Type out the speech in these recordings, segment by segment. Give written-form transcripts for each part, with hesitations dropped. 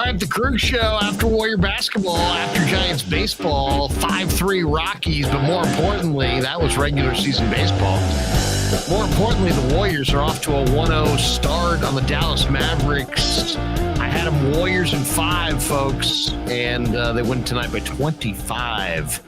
right, the Krueg Show after Warrior basketball, after Giants baseball, 5-3 Rockies, but more importantly, that was regular season baseball. More importantly, the Warriors are off to a 1-0 start on the Dallas Mavericks. I had them Warriors in 5, folks, and they win tonight by 25.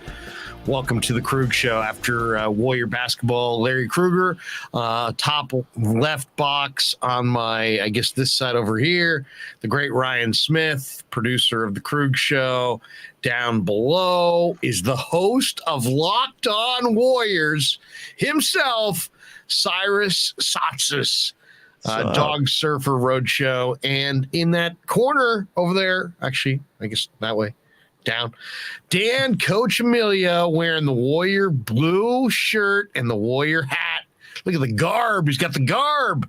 Welcome to the Krueg Show after Warrior basketball. Larry Krueger, top left box on my, I guess this side over here. The great Ryan Smith, producer of the Krueg Show. Down below is the host of Locked On Warriors himself, Cyrus Satsis, Dog Surfer Roadshow. And in that corner over there, actually, I guess that way, down, Dan Coach Amelia wearing the Warrior blue shirt and the Warrior hat. Look at the garb. He's got the garb.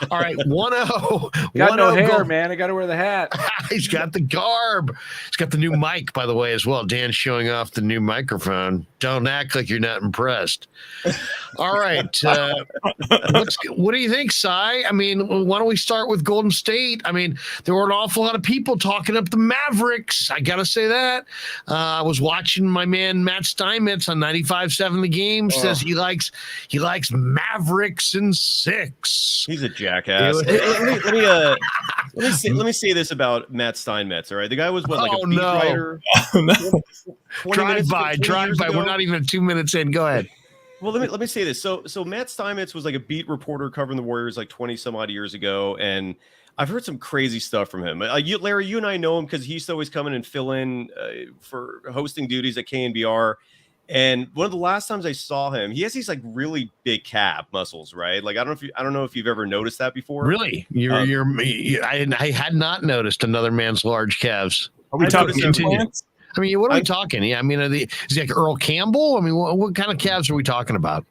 All right, 1-0. Got no hair, man. I got to wear the hat. He's got the garb. He's got the new mic, by the way, as well. Dan's showing off the new microphone. Don't act like you're not impressed. All right. What do you think, Cy? I mean, why don't we start with Golden State? I mean, there were an awful lot of people talking up the Mavericks. I got to say that. I was watching my man Matt Steinmetz on 95.7 The Game. Says he likes Mavericks in 6. He's a jackass. let me say this about Matt Steinmetz. All right, the guy was what, like a beat writer. Drive by. We're not even 2 minutes in. Go ahead. Well, let me say this. So Matt Steinmetz was like a beat reporter covering the Warriors like 20 some odd years ago, and I've heard some crazy stuff from him. Larry, you and I know him because he used to always come in and fill in for hosting duties at KNBR. And one of the last times I saw him, he has these like really big calf muscles, right? Like I don't know if you've ever noticed that before. Really? I had not noticed another man's large calves. Are we talking implants? I mean, what are we talking? Yeah, I mean, is he like Earl Campbell? I mean, what kind of calves are we talking about?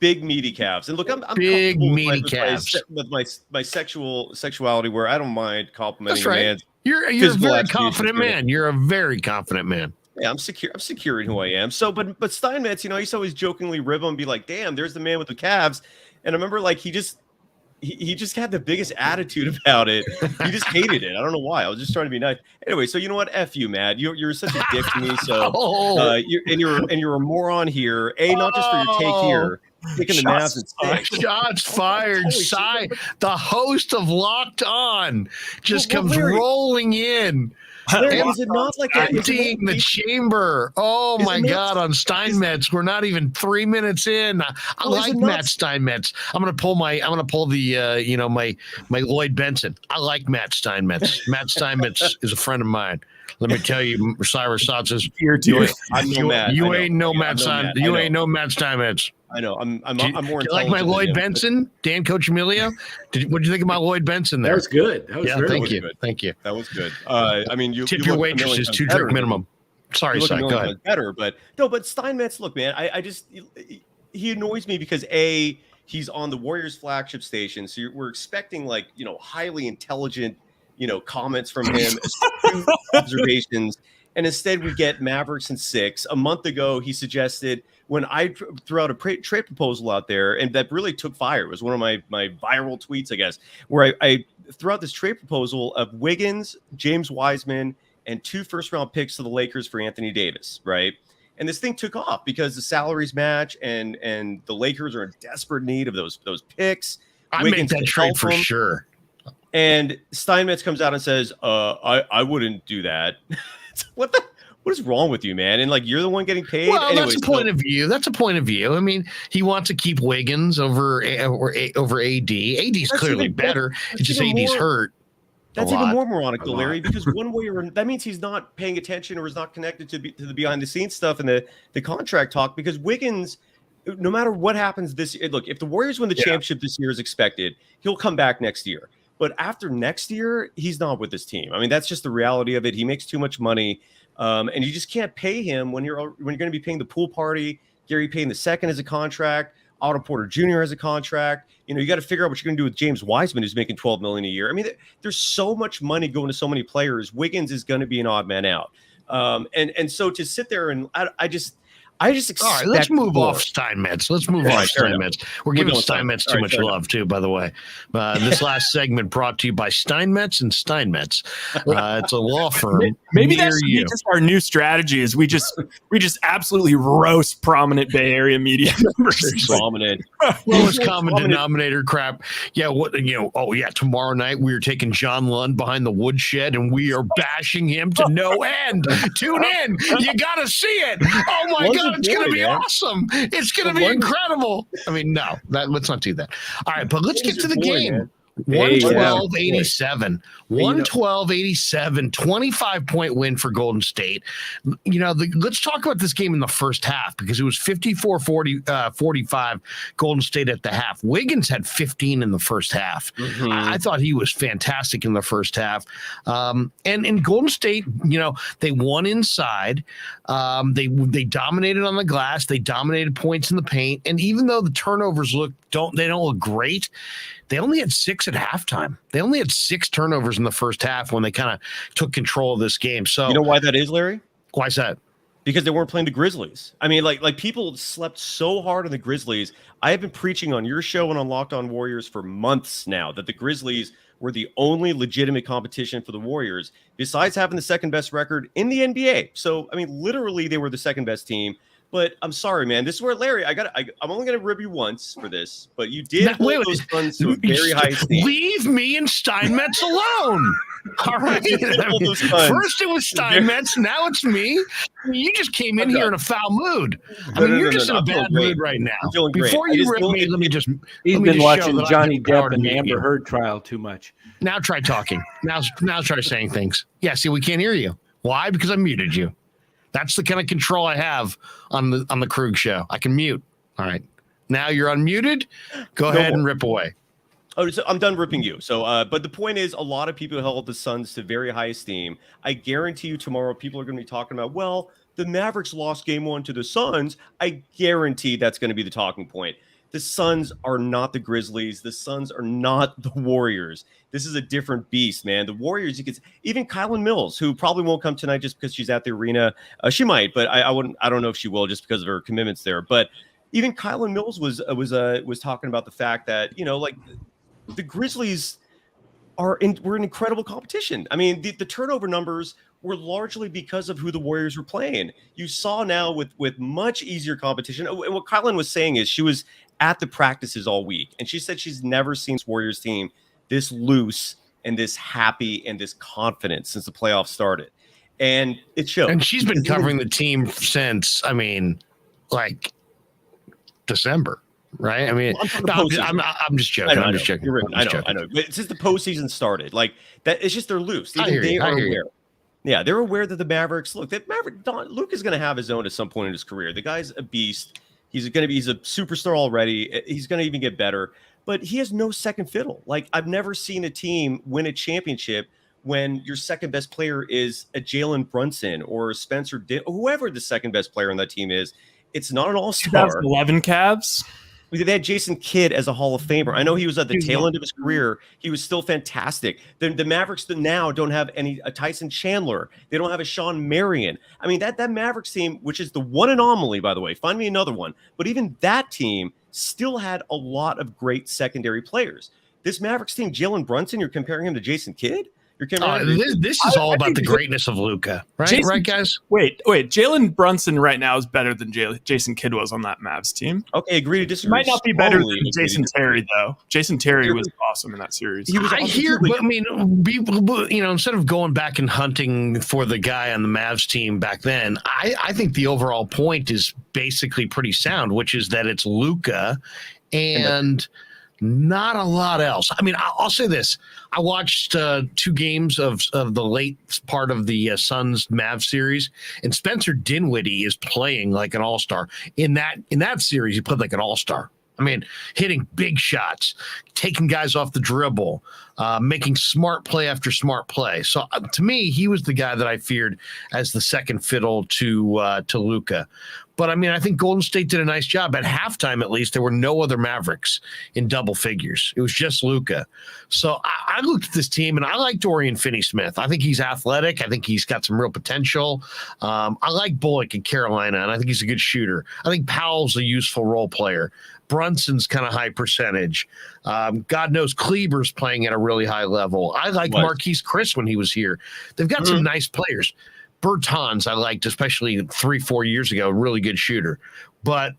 Big meaty calves. And look, I'm big meaty calves with my sexuality, where I don't mind complimenting. That's right. You're a very confident man. You're a very confident man. Yeah, I'm secure in who I am. So, but Steinmetz, he used to always jokingly rib him and be like, "Damn, there's the man with the calves." And I remember like he just had the biggest attitude about it. He just hated it. I don't know why. I was just trying to be nice. Anyway, so you know what? F you, Matt. You're such a dick to me. So you're a moron here. Not just for your take here. Taking the Mavs and shots fired. Cy, the host of Locked On, just comes rolling in. Is it not like emptying the chamber? Oh my God! On Steinmetz, we're not even 3 minutes in. I like Matt Steinmetz. I'm gonna pull the my Lloyd Benson. I like Matt Steinmetz. Matt Steinmetz is a friend of mine. Let me tell you, Cyrus Satsis, you ain't no Matt Steinmetz. I know. I'm more. Do you like my Lloyd Benson, Dan Coach Emilio? What did you think about Lloyd Benson there? That was good. That was thank you. That was good. I mean, you tip your waitresses 2 drink minimum. Sorry, Cy, go ahead. Better, but Steinmetz. Look, man, he annoys me because he's on the Warriors flagship station, so we're expecting like highly intelligent comments from him, observations, and instead we get Mavericks in 6. A month ago, he suggested, when I threw out a trade proposal out there, and that really took fire. It was one of my viral tweets, I guess, where I threw out this trade proposal of Wiggins, James Wiseman, and 2 first-round picks to the Lakers for Anthony Davis, right? And this thing took off because the salaries match, and the Lakers are in desperate need of those picks. I made that trade for sure. And Steinmetz comes out and says, I wouldn't do that. What is wrong with you, man? And like, you're the one getting paid. Well, anyway, that's a point of view. That's a point of view. I mean, he wants to keep Wiggins over AD. AD's clearly better. It's just AD's hurt. That's even more moronic, though, Larry, because one way or that means he's not paying attention or is not connected to the behind the scenes stuff and the contract talk. Because Wiggins, no matter what happens this year, look, if the Warriors win the championship this year as expected, he'll come back next year. But after next year, he's not with this team. I mean, that's just the reality of it. He makes too much money. And you just can't pay him when you're going to be paying the pool party. Gary Payton II as a contract, Otto Porter Jr. as a contract. You got to figure out what you're going to do with James Wiseman, who's making $12 million a year. I mean, there's so much money going to so many players. Wiggins is going to be an odd man out. And so to sit there and I just expect All right, let's move more. off Steinmetz. Let's move off Steinmetz. We're giving Steinmetz too much love, too, by the way. This last segment brought to you by Steinmetz and Steinmetz. It's a law firm. Maybe that's just our new strategy is we just absolutely roast prominent Bay Area media members. Prominent. Lowest common denominator crap. Yeah, tomorrow night we are taking John Lund behind the woodshed and we are bashing him to no end. Tune in. You got to see it. Oh, my God. It's going to be awesome. It's going to be incredible. I mean, no, let's not do that. All right, but let's get to the game. 112-87. 112-87, 25-point win for Golden State. Let's talk about this game in the first half because it was 54-45 Golden State at the half. Wiggins had 15 in the first half. Mm-hmm. I thought he was fantastic in the first half. And in Golden State, they won inside. They dominated on the glass. They dominated points in the paint. And even though the turnovers don't look great, they only had 6 at halftime. They only had 6 turnovers in the first half when they kind of took control of this game. So you know why that is, Larry? Why is that? Because they weren't playing the Grizzlies. I mean, like people slept so hard on the Grizzlies. I have been preaching on your show and on Locked On Warriors for months now that the Grizzlies were the only legitimate competition for the Warriors, besides having the second best record in the NBA. So, I mean, literally they were the second best team. But I'm sorry, man. This is where, Larry, I'm only going to rib you once for this, but you did hold those Suns to a very high esteem. Leave me and Steinmetz alone. All right. First it was Steinmetz, now it's me. You just came in here in a foul mood. You're just in a bad mood right now. Before you rip me, let me just. He's been watching Johnny Depp and Amber Heard trial too much. Now try talking. Now try saying things. Yeah, see, we can't hear you. Why? Because I muted you. That's the kind of control I have on the Krueg show. I can mute. All right. Now you're unmuted. Go ahead and rip away. Oh, so I'm done ripping you. So, but the point is, a lot of people held the Suns to very high esteem. I guarantee you tomorrow people are going to be talking about, well, the Mavericks lost game 1 to the Suns. I guarantee that's going to be the talking point. The Suns are not the Grizzlies. The Suns are not the Warriors. This is a different beast, man. The Warriors, even Kylan Mills, who probably won't come tonight just because she's at the arena. She might, but I wouldn't. I don't know if she will just because of her commitments there. But even Kylan Mills was talking about the fact that the Grizzlies were an incredible competition. I mean, the turnover numbers were largely because of who the Warriors were playing. You saw now with much easier competition. And what Kylan was saying is she was at the practices all week, and she said she's never seen this Warriors team this loose and this happy and this confident since the playoffs started. And it showed. And she's been covering the team since, December. Right? I mean, I'm just joking. I'm just joking. You're right. I know. But since the postseason started, that, it's just they're loose. They are aware. Yeah, they're aware that the Mavericks. Look, Luke is going to have his own at some point in his career. The guy's a beast. He's a superstar already. He's going to even get better. But he has no second fiddle. I've never seen a team win a championship when your second best player is a Jalen Brunson or Spencer whoever the second best player on that team is. It's not an all-star. 2011 Cavs. They had Jason Kidd as a Hall of Famer. I know he was at the tail end of his career. He was still fantastic. The Mavericks now don't have a Tyson Chandler. They don't have a Sean Marion. I mean, that Mavericks team, which is the one anomaly, by the way, find me another one. But even that team still had a lot of great secondary players. This Mavericks team, Jalen Brunson, you're comparing him to Jason Kidd? This is all about the greatness of Luka, right? Right, guys? Wait. Jalen Brunson right now is better than Jason Kidd was on that Mavs team. Okay, agree to disagree. Might not be better than Jason Terry, though. Jason Terry was awesome in that series. Instead of going back and hunting for the guy on the Mavs team back then, I think the overall point is basically pretty sound, which is that it's Luka and not a lot else. I mean, I'll say this. I watched 2 games of the late part of the Suns Mavs series, and Spencer Dinwiddie is playing like an all-star. In that series, he played like an all-star. I mean, hitting big shots, taking guys off the dribble, making smart play after smart play. So to me, he was the guy that I feared as the second fiddle to Luka. But I mean, I think Golden State did a nice job. At halftime, at least, there were no other Mavericks in double figures. It was just Luka. So I looked at this team, and I like Dorian Finney-Smith. I think he's athletic. I think he's got some real potential. I like Bullock in Carolina, and I think he's a good shooter. I think Powell's a useful role player. Brunson's kind of high percentage. God knows Kleber's playing at a really high level. I like Marquise Chris when he was here. They've got some nice players. Bertans I liked, especially 3-4 years ago, really good shooter. But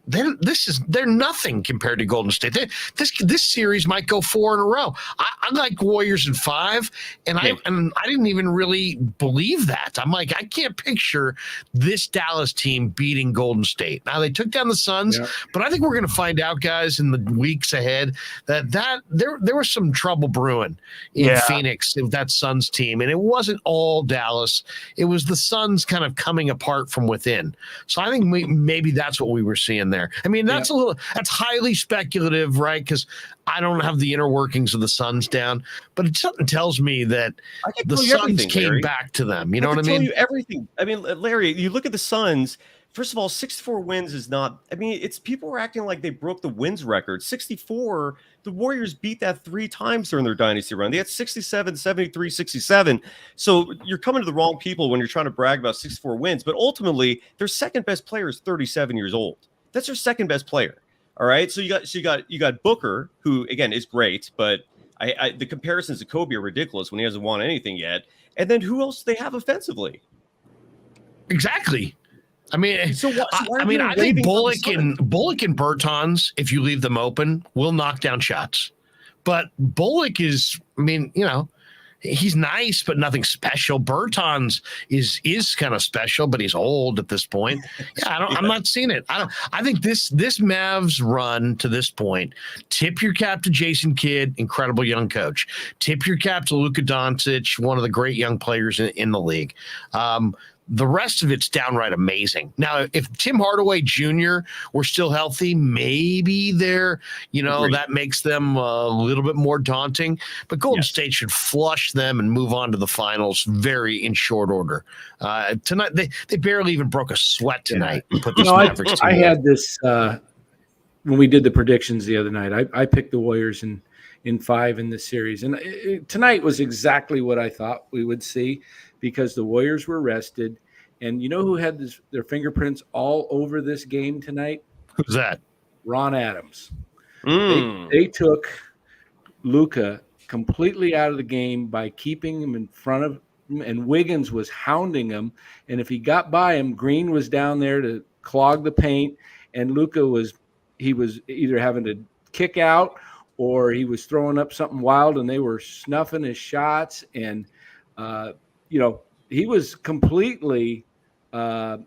they're nothing compared to Golden State. This series might go 4 in a row. I like Warriors in 5, and I didn't even really believe that. I'm like, I can't picture this Dallas team beating Golden State. Now they took down the Suns, but I think we're going to find out, guys, in the weeks ahead that there was some trouble brewing in Phoenix with that Suns team, and it wasn't all Dallas. It was the Suns kind of coming apart from within. So I think maybe that's what we were seeing there. I mean, that's that's highly speculative, right? Because I don't have the inner workings of the Suns down, but it something tells me that the Suns came back to them. You know what I mean? I can tell you everything. I mean, Larry, you look at the Suns. First of all, 64 wins is not. I mean, it's people are acting like they broke the wins record. 64. The Warriors beat that 3 times during their dynasty run. They had 67, 73, 67. So you're coming to the wrong people when you're trying to brag about 64 wins. But ultimately, their second best player is 37 years old. That's their second best player. All right. So you got Booker, who again is great, but the comparisons to Kobe are ridiculous when he hasn't won anything yet. And then who else do they have offensively? Exactly. I mean, I think Bullock and Bertans, if you leave them open, will knock down shots. But Bullock is, I mean, you know, he's nice, but nothing special. Bertans is kind of special, but he's old at this point. I'm not seeing it. I think this Mavs run to this point, tip your cap to Jason Kidd, incredible young coach. Tip your cap to Luka Doncic, one of the great young players in the league. The rest of it's downright amazing. Now, if Tim Hardaway Jr. were still healthy, maybe that makes them a little bit more daunting. But Golden State should flush them and move on to the finals in short order. Tonight, they barely even broke a sweat tonight. And put this Mavericks I had this when we did the predictions the other night. I picked the Warriors in 5 in this series, and tonight was exactly what I thought we would see. Because the Warriors were rested. And you know who had their fingerprints all over this game tonight? Who's that? Ron Adams. They took Luka completely out of the game by keeping him in front of him, and Wiggins was hounding him. And if he got by him, Green was down there to clog the paint, and Luka was either having to kick out or he was throwing up something wild, and they were snuffing his shots. And he was completely now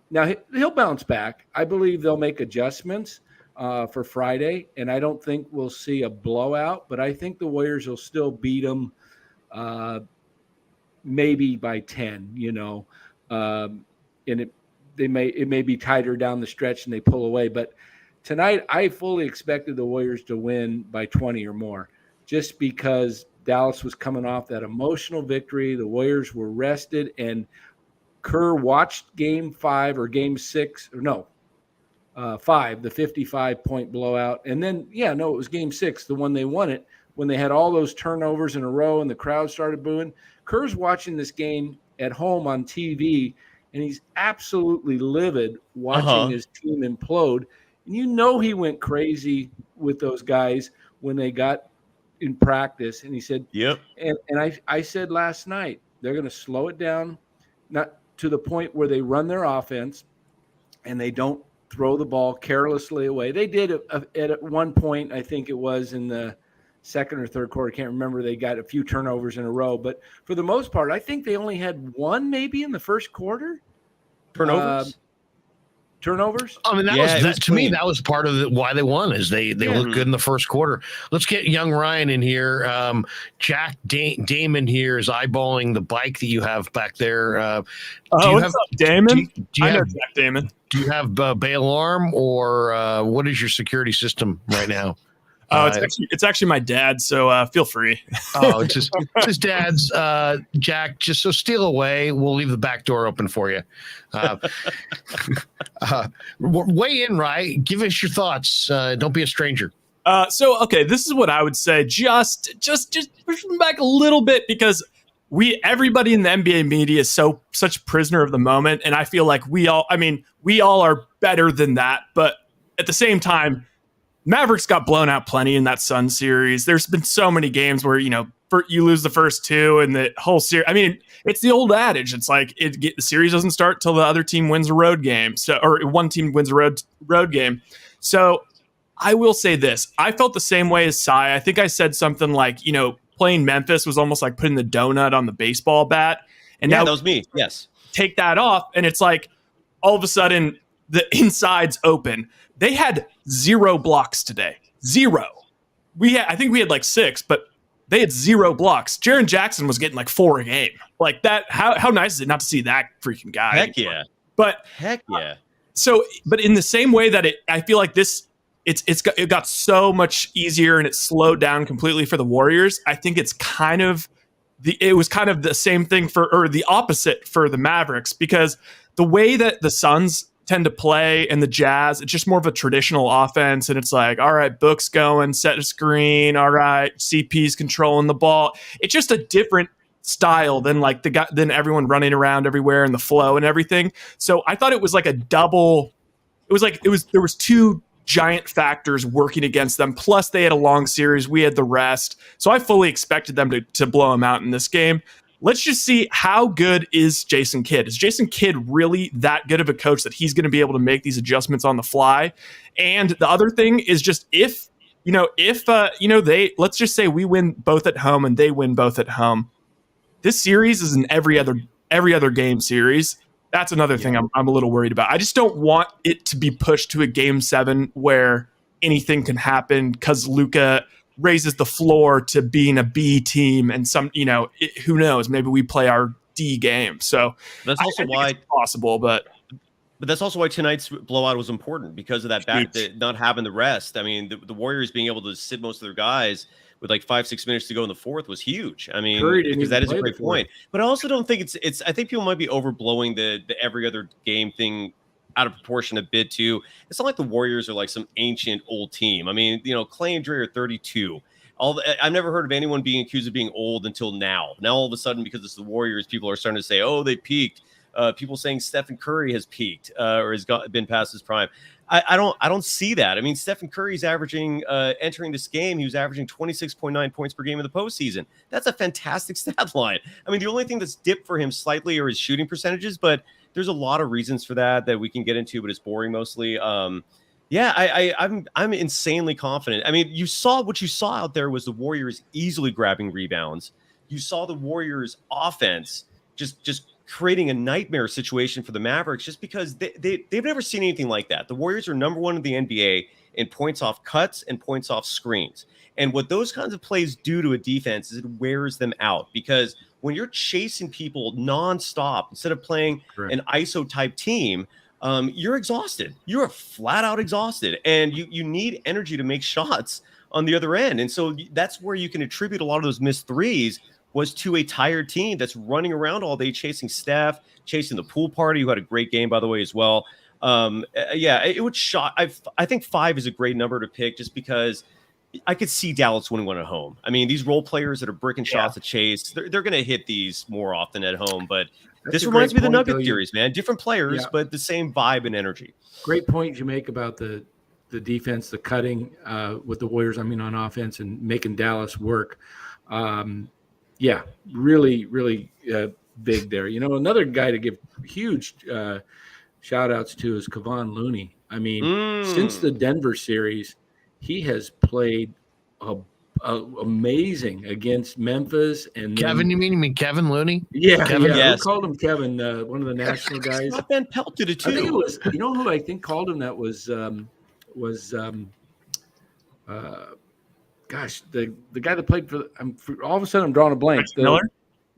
he'll bounce back. I believe they'll make adjustments for Friday, and I don't think we'll see a blowout, but I think the Warriors will still beat them maybe by 10, and it may be tighter down the stretch and they pull away. But tonight I fully expected the Warriors to win by 20 or more, just because Dallas was coming off that emotional victory. The Warriors were rested, and Kerr watched game 5 or game 6 or no, 5, the 55-point blowout. And then, it was game 6, the one they won it, when they had all those turnovers in a row and the crowd started booing. Kerr's watching this game at home on TV, and he's absolutely livid watching his team implode. And he went crazy with those guys when they got in practice, and he said, "Yep." And I said last night they're going to slow it down, not to the point where they run their offense and they don't throw the ball carelessly away. They did at one point, I think it was in the second or third quarter. I can't remember. They got a few turnovers in a row, but for the most part, I think they only had one maybe in the first quarter. Turnovers? I mean, to me, that was part of why they won, is they looked good in the first quarter. Let's get young Ryan in here. Jack Damon here is eyeballing the bike that you have back there. What's up, Damon? I know Jack Damon. Do you have Bay Alarm, or what is your security system right now? Oh, it's actually my dad, so feel free. Oh, it's just dad's. Jack, just so steal away. We'll leave the back door open for you. Weigh in, right? Give us your thoughts. Don't be a stranger. Okay, this is what I would say. Just push them back a little bit, because everybody in the NBA media is such prisoner of the moment, and I feel like we all are better than that. But at the same time, Mavericks got blown out plenty in that Suns series. There's been so many games where you lose the first two, and the whole series. I mean, it's the old adage. It's like the series doesn't start till the other team wins a road game, or one team wins a road game. So I will say this: I felt the same way as Sai. I think I said something like, playing Memphis was almost like putting the donut on the baseball bat. And now that was me. Yes, take that off, and it's like all of a sudden the inside's open. They had 0 blocks today. 0. I think we had like 6, but they had 0 blocks. Jaren Jackson was getting like 4 a game. Like that. How nice is it not to see that freaking guy? Heck yeah. But heck yeah. But in the same way that I feel like this, it got so much easier and it slowed down completely for the Warriors. I think it's it was kind of the same thing or the opposite for the Mavericks, because the way that the Suns tend to play and the Jazz, it's just more of a traditional offense, and it's like, all right, Book's going, set a screen, all right, CP's controlling the ball. It's just a different style than like than everyone running around everywhere and the flow and everything. So I thought it was like a double. There was 2 giant factors working against them. Plus they had a long series. We had the rest. So I fully expected them to blow them out in this game. Let's just see, how good is Jason Kidd? Is Jason Kidd really that good of a coach that he's going to be able to make these adjustments on the fly? And the other thing is just let's just say we win both at home and they win both at home. This series is an every other game series. That's another thing I'm a little worried about. I just don't want it to be pushed to a game 7 where anything can happen because Luka raises the floor to being a B team, and who knows, maybe we play our D game. So that's also why it's possible, but that's also why tonight's blowout was important, because of that not having the rest. I mean, the Warriors being able to sit most of their guys with like 5-6 minutes to go in the fourth was huge. I mean, because that is a great point. But I also don't think it's. I think people might be overblowing the every other game thing out of proportion a bit too. It's not like the Warriors are like some ancient old team. I mean, Clay and Dre are 32. I've nenever heard of anyone being accused of being old until now. Now all of a sudden, because it's the Warriors, people are starting to say, "Oh, they peaked." People saying Stephen Curry has peaked or been past his prime. I don't see that. I mean, Stephen Curry's averaging entering this game, he was averaging 26.9 points per game in the postseason. That's a fantastic stat line. I mean, the only thing that's dipped for him slightly are his shooting percentages, but there's a lot of reasons for that we can get into, but it's boring mostly. I'm insanely confident. I mean, what you saw out there was the Warriors easily grabbing rebounds. You saw the Warriors offense just creating a nightmare situation for the Mavericks, just because they've never seen anything like that. The Warriors are number 1 in the NBA in points off cuts and points off screens. And what those kinds of plays do to a defense is it wears them out, because when you're chasing people nonstop instead of playing an ISO type team, you're exhausted. You're flat out exhausted, and you need energy to make shots on the other end. And so that's where you can attribute a lot of those missed threes was to a tired team that's running around all day chasing Steph, chasing the pool party, who had a great game, by the way, as well. It would shock. I think 5 is a great number to pick, just because I could see Dallas winning one at home. I mean, these role players that are bricking shots at Chase, they're going to hit these more often at home. But this reminds me of the Nugget series, man. Different players, but the same vibe and energy. Great point you make about the defense, the cutting with the Warriors, on offense, and making Dallas work. Really, really big there. Another guy to give huge shout outs to is Kevon Looney. I mean, since the Denver series, he has played amazing against Memphis. And Kevin, you mean Kevin Looney? Yeah, Kevin. Yes. Who called him Kevin? One of the national guys. Ben Pelt did it too. I think it was. You know who I think called him that was the guy that played for. All of a sudden I'm drawing a blank. Miller?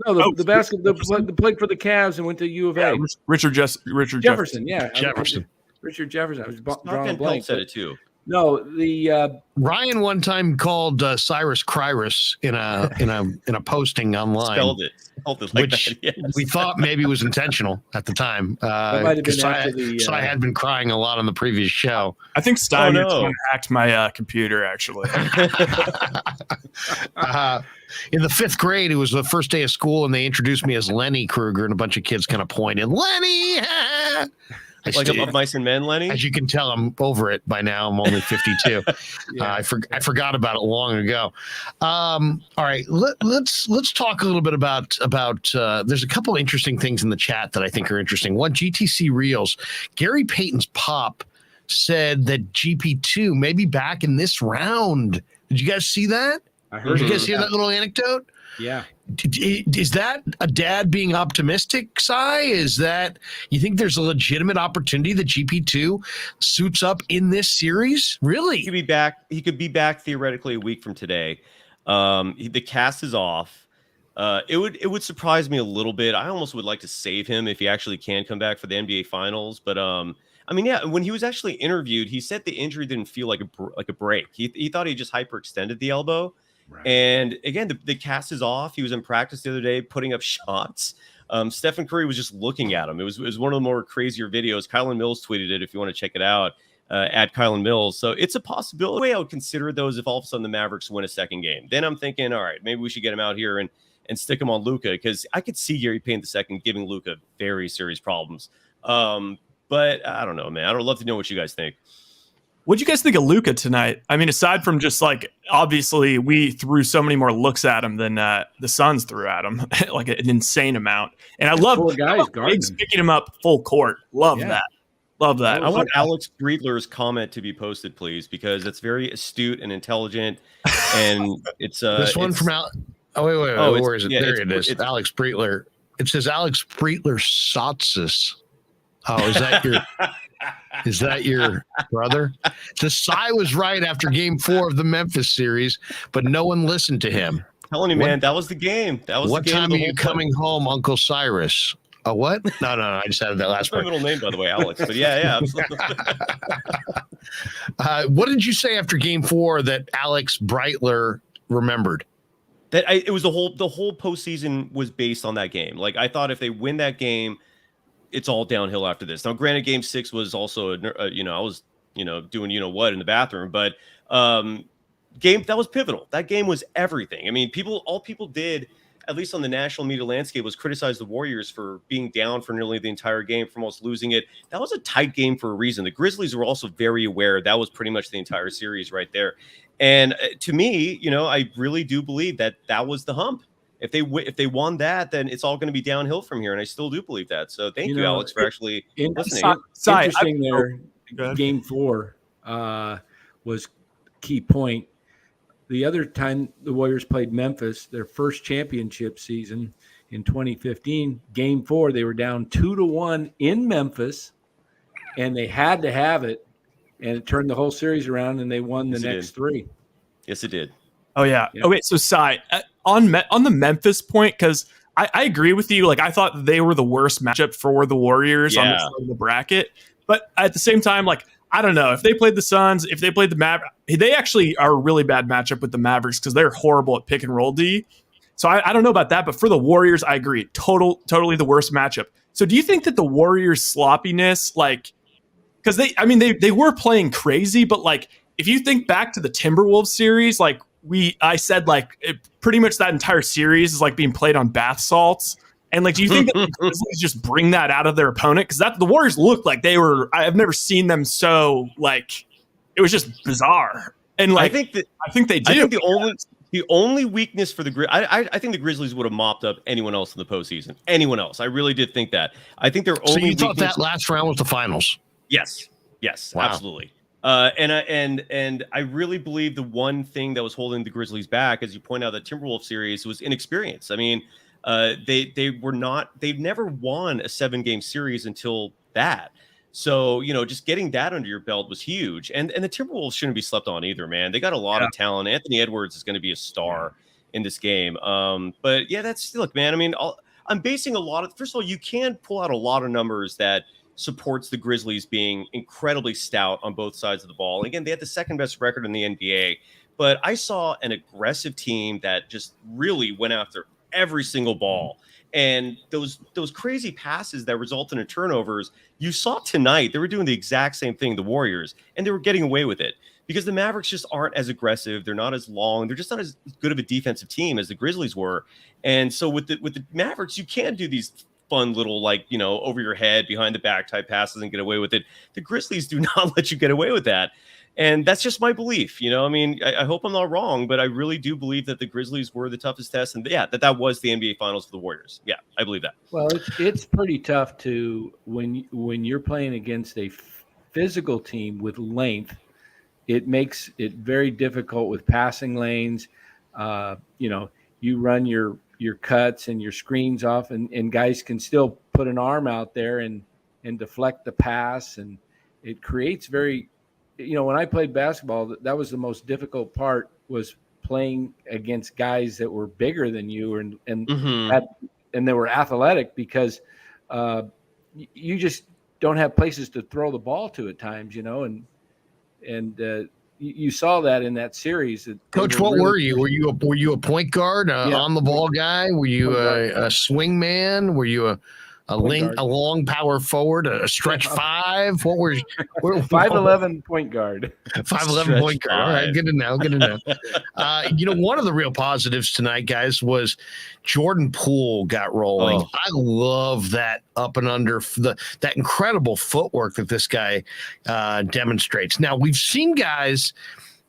No, the basketball that played for the Cavs and went to U of A. Richard Jefferson. Yeah, Jefferson. Richard Jefferson. I was drawing a Ben blank. Pelt said it too. No, the Ryan one time called Cyrus Cryrus in a posting online. Spelled it like which that. Yes. we thought maybe was intentional at the time. that might have been Because after the. I had been crying a lot on the previous show. I think Steinmetz no. hacked my computer, actually. In the 5th grade, it was the first day of school, and they introduced me as Lenny Krueger, and a bunch of kids kind of pointed, Lenny! Like Of Mice and Men, Lenny? As you can tell, I'm over it by now. I'm only 52. Yeah. I forgot about it long ago. All right, let's talk a little bit about there's a couple interesting things in the chat that I think are interesting. One, GTC Reels, Gary Payton's pop said that GP2 may be back in this round. Did you guys see that? I heard. Did you guys hear that little anecdote? Yeah. Is that a dad being optimistic, Cy? Is that you think there's a legitimate opportunity that GP2 suits up in this series? Really? He could be back theoretically a week from today. The cast is off. It would surprise me a little bit. I almost would like to save him if he actually can come back for the NBA Finals. But I mean, yeah, when he was actually interviewed, he said the injury didn't feel like a break. He thought he just hyperextended the elbow. Right. And again, the cast is off. He was in practice the other day putting up shots. Stephen Curry was just looking at him. It was one of the more crazier videos. Kylan Mills tweeted it if you want to check it out, at Kylan Mills. So it's a possibility. The way I would consider those if all of a sudden the Mavericks win a second game. Then I'm thinking, all right, maybe we should get him out here and stick him on Luka, because I could see Gary Payton II giving Luka very serious problems. But I don't know, man. I would love to know what you guys think. What'd you guys think of Luka tonight? I mean, aside from just like, obviously we threw so many more looks at him than the Suns threw at him, like an insane amount. And I love picking him up full court. Love that. I want Alex Breedler's comment to be posted, please, because it's very astute and intelligent. And it's this one from Alex. Oh, wait. Oh, where is it? There it is. It's Alex Breedler. It says Alex Breedler Sotsis. Oh, is that your brother? The Cy was right after game 4 of the Memphis series, but no one listened to him. Telling you, man, that was the game. What time are you coming home, Uncle Cyrus? A what? No. I just added that last part. My middle name, by the way, Alex. But yeah, absolutely. What did you say after game 4 that Alex Breitler remembered? That it was the whole postseason was based on that game. Like, I thought if they win that game, it's all downhill after this. Now, granted, game 6 was also, I was, doing what in the bathroom, but game that was pivotal. That game was everything. I mean, all people did, at least on the national media landscape, was criticize the Warriors for being down for nearly the entire game, for almost losing it. That was a tight game for a reason. The Grizzlies were also very aware that was pretty much the entire series right there. And to me, I really do believe that was the hump. If they won that, then it's all going to be downhill from here, and I still do believe that. So thank you, Alex, for actually listening. Interesting there. Game 4 was key point. The other time the Warriors played Memphis, their first championship season in 2015, game 4, they were down 2-1 in Memphis, and they had to have it, and it turned the whole series around, and they won the next 3. Yes, it did. Oh, yeah. Yep. Okay, so Cy, on the Memphis point, because I agree with you. Like, I thought they were the worst matchup for the Warriors on the side of the bracket. But at the same time, like, I don't know. If they played the Suns, if they played the Mavericks, they actually are a really bad matchup with the Mavericks because they're horrible at pick and roll D. So I don't know about that. But for the Warriors, I agree. Totally the worst matchup. So do you think that the Warriors' sloppiness, like, because they were playing crazy, but like, if you think back to the Timberwolves series, like, I said, like, pretty much that entire series is like being played on bath salts. And like, do you think that the Grizzlies just bring that out of their opponent? Because the Warriors looked like they were. I've never seen them so, like, it was just bizarre. And like, I think they do. I think the only weakness for the Grizzlies, I think the Grizzlies would have mopped up anyone else in the postseason. Anyone else, I really did think that. I think their only. So you thought that last round was the finals? Yes, wow. Absolutely. And I really believe the one thing that was holding the Grizzlies back, as you point out, the Timberwolves series, was inexperience. I mean, they've never won a 7-game series until that. So, just getting that under your belt was huge. And the Timberwolves shouldn't be slept on either, man. They got a lot of talent. Anthony Edwards is going to be a star in this game. But yeah, look, man, I mean, I'm basing a lot of, first of all, you can pull out a lot of numbers that supports the Grizzlies being incredibly stout on both sides of the ball. Again, they had the second best record in the NBA, but I saw an aggressive team that just really went after every single ball. And those crazy passes that resulted in turnovers, you saw tonight, they were doing the exact same thing, the Warriors, and they were getting away with it because the Mavericks just aren't as aggressive. They're not as long. They're just not as good of a defensive team as the Grizzlies were. And so with the Mavericks, you can do these fun little, like, you know, over your head, behind the back type passes and get away with it. The Grizzlies do not let you get away with that. And that's just my belief. You know, I mean, I hope I'm not wrong, but I really do believe that the Grizzlies were the toughest test. And yeah, that was the NBA Finals for the Warriors. Yeah, I believe that. Well, it's pretty tough to when you're playing against a physical team with length, it makes it very difficult with passing lanes. You know, you run your cuts and your screens off, and guys can still put an arm out there and deflect the pass. And it creates very, you know, when I played basketball, that was the most difficult part, was playing against guys that were bigger than you and they were athletic, because you just don't have places to throw the ball to at times, you know, and you saw that in that series. Coach, what were you? Were you a point guard, on the ball guy? Were you a swing man? Were you a long power forward, a stretch five? What were you? 5'11" point guard. 5'11" point guard. All right, good to know. Good to know. You know, one of the real positives tonight, guys, was Jordan Poole got rolling. Oh. I love that up and under, that incredible footwork that this guy demonstrates. Now, we've seen guys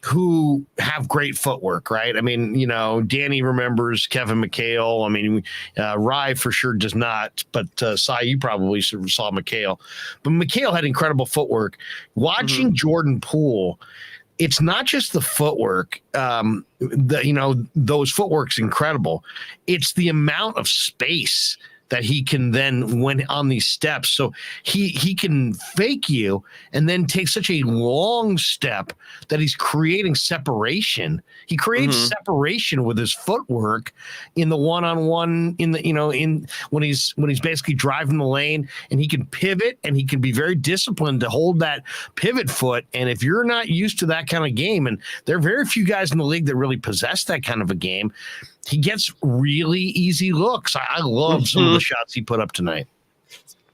who have great footwork, right? I mean, you know, Danny remembers Kevin McHale. I mean, Rye for sure does not, but Cy, you probably saw McHale. But McHale had incredible footwork. Watching Jordan Poole, it's not just the footwork. Those footwork's incredible. It's the amount of space that he can then win on these steps. So he can fake you and then take such a long step that he's creating separation. He creates separation with his footwork in the one-on-one, when he's basically driving the lane, and he can pivot, and he can be very disciplined to hold that pivot foot. And if you're not used to that kind of game, and there are very few guys in the league that really possess that kind of a game, he gets really easy looks. I love some of the shots he put up tonight.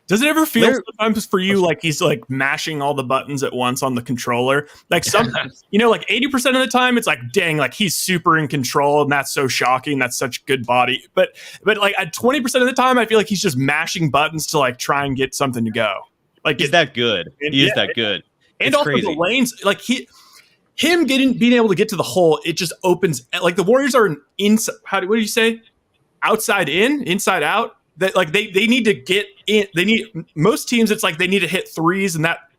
Does it ever feel sometimes for you like he's like mashing all the buttons at once on the controller? Like sometimes, like 80% of the time it's like, dang, like he's super in control, and that's so shocking. That's such good body. But like at 20% of the time, I feel like he's just mashing buttons to like try and get something to go. Like he's that good. He is that good. And also crazy. The lanes, like him being able to get to the hole, it just opens. Like the Warriors are an inside. What do you say? Outside in, inside out. That like they need to get in. Most teams, it's like they need to hit threes, and that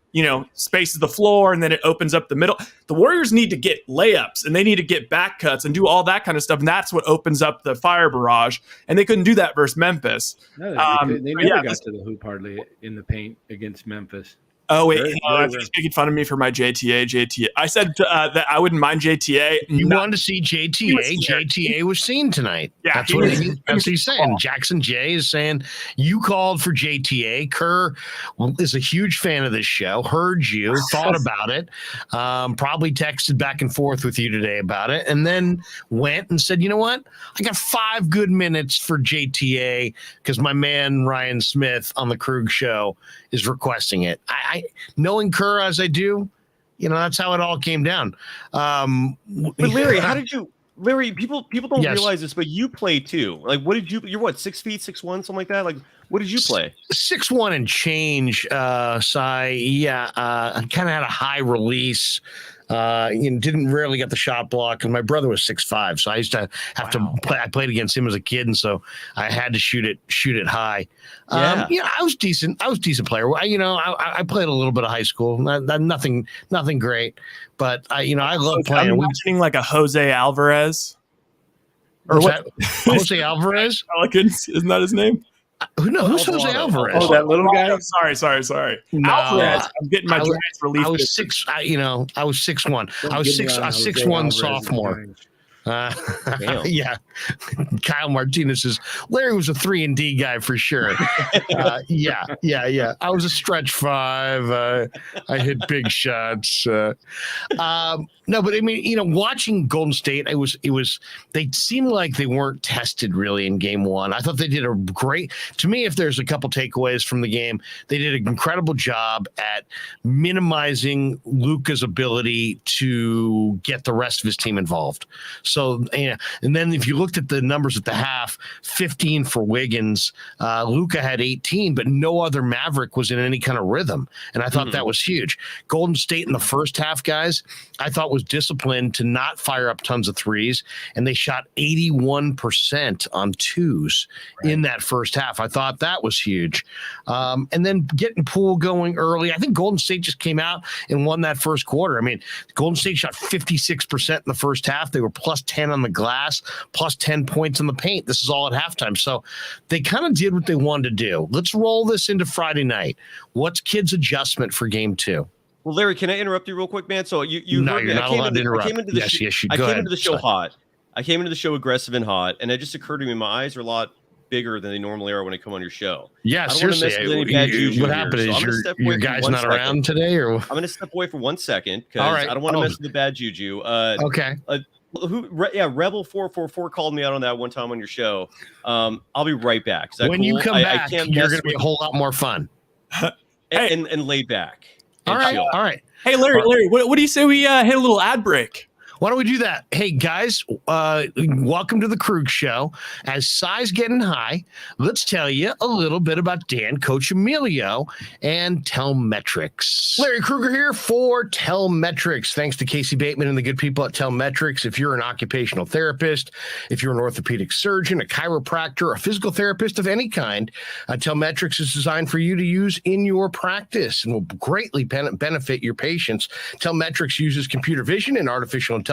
spaces the floor, and then it opens up the middle. The Warriors need to get layups, and they need to get back cuts and do all that kind of stuff, and that's what opens up the fire barrage. And they couldn't do that versus Memphis. No, they never got to the hoop hardly in the paint against Memphis. Oh, wait. He's making fun of me for my JTA. I said that I wouldn't mind JTA. You wanted to see JTA. JTA was seen tonight. Yeah, that's what he's saying. Jackson J is saying you called for JTA. Kerr is a huge fan of this show. Heard you, thought about it, probably texted back and forth with you today about it, and then went and said, you know what? I got 5 good minutes for JTA because my man Ryan Smith on the Krueg show is requesting it. I knowing Kerr as I do, that's how it all came down. But Larry, people don't realize this, but you play too. Like, what did you? You're what, 6 feet, 6'1", something like that. Like, what did you play? 6'1" and change. Cy, yeah. I kind of had a high release. Didn't rarely get the shot block, and my brother was 6'5", so I used to have to play. I played against him as a kid, and so I had to shoot it high. I was decent. I was a decent player. I played a little bit of high school. Nothing great, but I love playing. I'm imagining like a Jose Alvarez. Or what? Jose Alvarez? Pelicans, isn't that his name? Who's Jose Alvarez? Oh, that little guy. Sorry. No, Alvarez. I'm getting my draft relief. I was 6'1". I was 6'1" sophomore. Damn. Yeah. Kyle Martinez says Larry was a 3-and-D guy for sure. Yeah. I was a stretch 5. I hit big shots. No, but I mean, watching Golden State, they seemed like they weren't tested really in game 1. I thought they did to me, if there's a couple takeaways from the game, they did an incredible job at minimizing Luka's ability to get the rest of his team involved. So, and then if you looked at the numbers at the half, 15 for Wiggins, Luka had 18, but no other Maverick was in any kind of rhythm. And I thought that was huge. Golden State in the first half, guys, I thought was disciplined to not fire up tons of threes, and they shot 81% on twos in that first half. I thought that was huge. And then getting Poole going early. I think Golden State just came out and won that first quarter. I mean, Golden State shot 56% in the first half. They were plus 10 on the glass, plus 10 points in the paint. This is all at halftime. So they kind of did what they wanted to do. Let's roll this into Friday night. What's Kids' adjustment for game 2? Well, Larry, can I interrupt you real quick, man? So you no, heard you're me. not allowed to interrupt. Yes, you I go came ahead. into the show hot. I came into the show aggressive and hot, and it just occurred to me my eyes are a lot bigger than they normally are when I come on your show. Yeah, I don't want to mess with any bad juju what here, happened so is your guy's not around today, or I'm going to step away for 1 second because all right. I don't want to mess with the bad juju. Okay. Rebel 444 called me out on that one time on your show. I'll be right back. When you come back, you're going to be a whole lot more fun and laid back. All right. Hey, Larry, what do you say we hit a little ad break? Why don't we do that? Hey, guys, welcome to the Krueg Show. As Cy's getting high, let's tell you a little bit about Dan Coach Emilio and Telmetrics. Larry Krueger here for Telmetrics. Thanks to Casey Bateman and the good people at Telmetrics. If you're an occupational therapist, if you're an orthopedic surgeon, a chiropractor, a physical therapist of any kind, Telmetrics is designed for you to use in your practice and will greatly benefit your patients. Telmetrics uses computer vision and artificial intelligence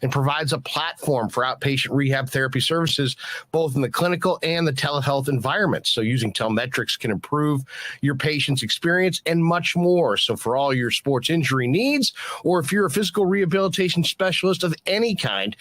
and provides a platform for outpatient rehab therapy services, both in the clinical and the telehealth environments. So using Telmetrics can improve your patient's experience and much more. So for all your sports injury needs, or if you're a physical rehabilitation specialist of any kind,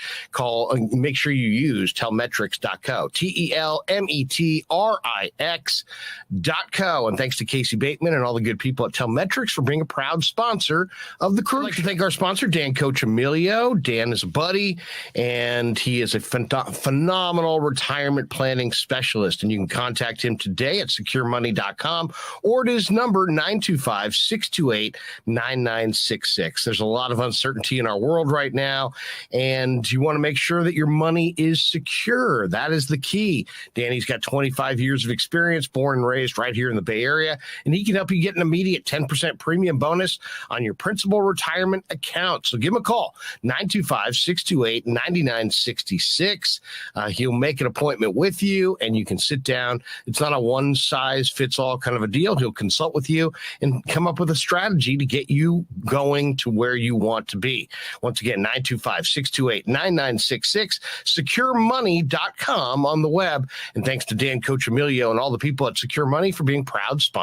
make sure you use telmetrics.co, TELMETRIX.co. And thanks to Casey Bateman and all the good people at Telmetrics for being a proud sponsor of the Krueg. I'd like to thank our sponsor, Dan Coach Emilio. Dan is a buddy, and he is a phenomenal retirement planning specialist. And you can contact him today at securemoney.com or at his number 925-628-9966. There's a lot of uncertainty in our world right now, and you want to make sure that your money is secure. That is the key. Danny's got 25 years of experience, born and raised right here in the Bay Area, and he can help you get an immediate 10% premium bonus on your principal retirement account. So give him a call. 925-628-9966. He'll make an appointment with you, and you can sit down. It's not a one-size-fits-all kind of a deal. He'll consult with you and come up with a strategy to get you going to where you want to be. Once again, 925-628-9966, securemoney.com on the web. And thanks to Dan Coach Emilio and all the people at Secure Money for being proud sponsors.